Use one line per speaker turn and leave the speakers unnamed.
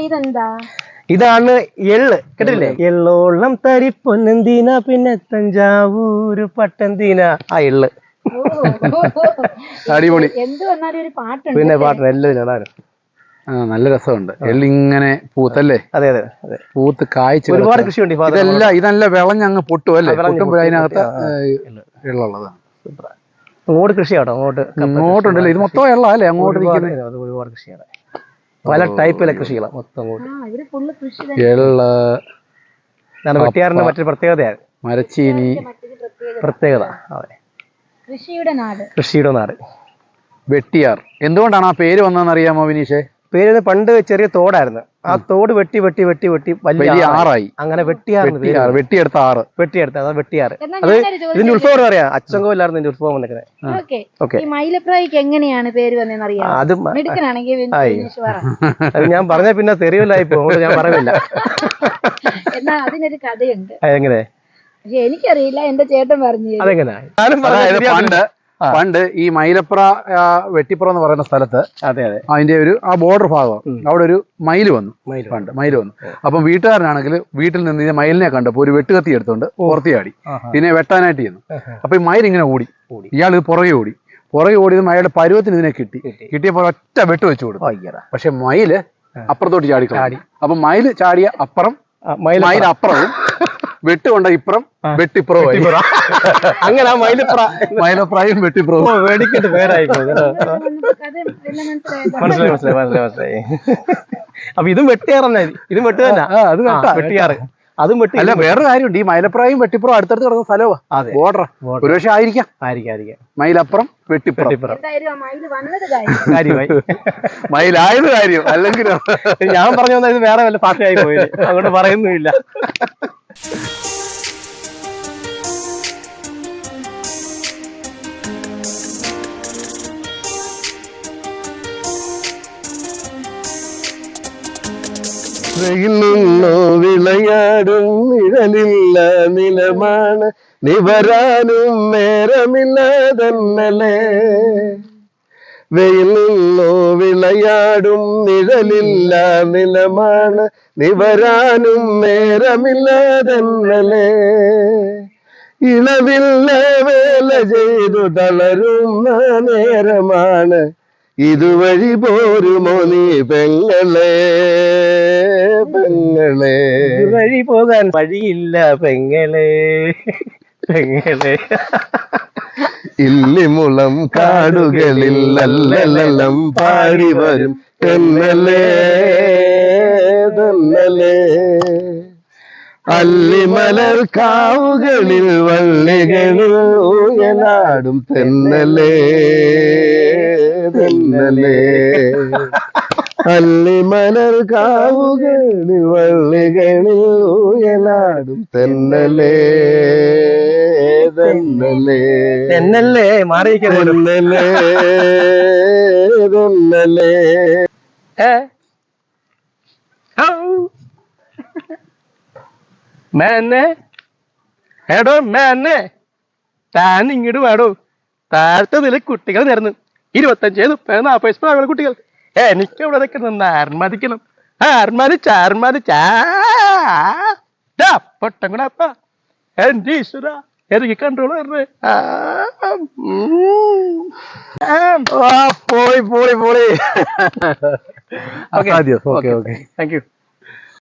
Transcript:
ഇതെന്താ?
ഇതാണ് എള്ള്, കേട്ടില്ലേ? എള്ളോളം തരിപ്പൊന്നെന്തിന പിന്നെ തഞ്ചാവൂര് പട്ടെന്തിന. ആ എള്ള്
അടിപൊളി.
എന്ത് വന്നാലും ഒരു പാട്ടുണ്ട്.
പിന്നെ പാട്ടുണ്ട് എല്ലാം.
നല്ല രസമുണ്ട്. എള്ളിങ്ങനെ പൂത്തല്ലേ?
അതെ അതെ അതെ,
പൂത്ത് കായ്ച്ച്
ഒരുപാട് കൃഷിയുണ്ട്.
ഇതല്ല വിളഞ്ഞങ്ങ് പൊട്ടും അല്ലേ? പൊട്ടുമ്പോൾ അതിനകത്ത് എള്ളുള്ളതാണ്.
അങ്ങോട്ട് കൃഷിയാട്ടോ,
അങ്ങോട്ടുണ്ടല്ലോ. ഇത് മൊത്തം എള്ള അല്ലേ? അങ്ങോട്ട് നിൽക്കുന്നത്
ഒരുപാട് കൃഷിയാണ്, പല ടൈപ്പിലെ കൃഷികളാണ് മൊത്തം.
എള്ള്,
വെട്ടിയാറിന്റെ മറ്റൊരു പ്രത്യേകതയാണ്
മരച്ചീനി.
പ്രത്യേകത. അതെ, കൃഷിയുടെ നാട്
വെട്ടിയാർ. എന്തുകൊണ്ടാണ് ആ പേര് വന്നതെന്ന് അറിയാമോ വിനീഷേ?
പേര് പണ്ട് ചെറിയ തോടായിരുന്നു, ആ തോട് വെട്ടി വെട്ടി വെട്ടി വെട്ടി വലിയ ആറായി. അങ്ങനെ
വെട്ടിയെടുത്ത ആറ്,
അതാ വെട്ടിയാറ്. അത് ഇതിന്റെ ഉത്സവം അറിയാം, അച്ചങ്കോലായിരുന്നു ഇതിന്റെ ഉത്സവം വന്നിരിക്കുന്നത്.
എങ്ങനെയാണ് പേര് വന്നതെന്ന് അറിയാം?
അത് ഞാൻ പറഞ്ഞ പിന്നെ തെറിവില്ലായിപ്പോ, ഞാൻ പറയുന്നില്ല.
എന്നാ അതിനൊരു കഥയുണ്ട്.
എങ്ങനെ?
എനിക്കറിയില്ല, എന്റെ ചേട്ടൻ പറഞ്ഞു.
അതെങ്ങനെ?
പണ്ട് ഈ മൈലപ്ര വെട്ടിപ്പുറം എന്ന് പറയുന്ന സ്ഥലത്ത്, അതെ അതെ, അതിന്റെ ആ ബോർഡർ ഭാഗം, അവിടെ ഒരു മയിൽ വന്നു. അപ്പം വീട്ടുകാരനാണെങ്കിൽ വീട്ടിൽ നിന്ന് ഈ മയിലിനെ കണ്ടപ്പോ ഒരു വെട്ടുകത്തി എടുത്തോണ്ട് പുറത്തിയാടി, പിന്നെ വെട്ടാനായിട്ട് ചെന്നു. അപ്പൊ ഈ മയിൽ ഇങ്ങനെ ഓടി, ഇയാൾ ഇത് പുറകെ ഓടിയത് മയിലുടെ പരുവത്തിന് ഇതിനെ കിട്ടിയപ്പോൾ ഒറ്റ വെട്ട് വെച്ചു കൊടുത്തു. പക്ഷെ മയില് അപ്പുറത്തോട്ട് ചാടി. അപ്പൊ മയിൽ ചാടിയ അപ്പുറം, മയിൽ അപ്പുറവും, വെട്ടുകൊണ്ട ഇപ്പുറം, വെട്ടിപ്പുറവും.
അങ്ങനെ
മൈലപ്രായും വെട്ടിപ്പുറവും
മേടിക്കട്ട് പേരായി. മനസ്സിലായി. അപ്പൊ ഇതും വെട്ടിയാറന്നെ, ഇതും വെട്ട് തന്നെ. അത് വെട്ടിയാറ്, അതും വെട്ടി.
അല്ല, വേറൊരു കാര്യമുണ്ട്. ഈ മൈലപ്രായും വെട്ടിപ്പുറവും അടുത്തടുത്ത് കിടന്ന സ്ഥലമാണ്, ബോർഡർ. ഒരു പക്ഷേ ആയിരിക്കാം മയിലപ്പുറം വെട്ടിപ്പുറം. മയിലായത് കാര്യം, അല്ലെങ്കിൽ
ഞാൻ പറഞ്ഞു വന്നത് വേറെ വല്ല പാർട്ടിയായി പോയത്, അങ്ങോട്ട് പറയുന്നുമില്ല.
വെയിലുള്ളോ വിളയാടും നിഴലില്ല നിലമാണ്, നിവരാനും നേരമില്ലാതന്നലേ. വെയിലുള്ളോ വിളയാടും നിഴലില്ല നിലമാണ്, നിവരാനും നേരമില്ലാതന്നലേ. ഇളവില്ല വേല ചെയ്തു തളരുന്ന നേരമാണ്, ഇതുവഴി പോരുമോ നീ പെങ്ങളെ.
വഴി പോകാൻ വഴിയില്ല പെങ്ങളെ.
ഇല്ലിമുളം കാടുകളിൽ നല്ലലം പാടി വരും തെന്നലേ. അല്ലിമലർ കാവുകളിൽ വള്ളികളിൽ ഊയലാടും തെന്നലേ. അല്ലിമലർ കാവുകളിൽ വള്ളികളിൽ ഊയലാടും തെന്നലേ.
തെന്നല്ലേ മാറിയിരിക്കുന്നല്ലേ. മേന്നെ എടോ മേന്നെ, താൻ ഇങ്ങോട്ട് വേടോ. താഴത്തെ നില കുട്ടികൾ നേർന്ന് 25, 30, 40 വയസ്സുള്ള കുട്ടികൾ. എനിക്ക് ഇവിടെ നിൽക്കുന്ന ആർമാദിക്കണം. പൊട്ടം കൂടെ അപ്പ എന്റെ ഈശ്വര, എനിക്ക് കൺട്രോൾ വരണേ.
പോളി.
Okay, thank you.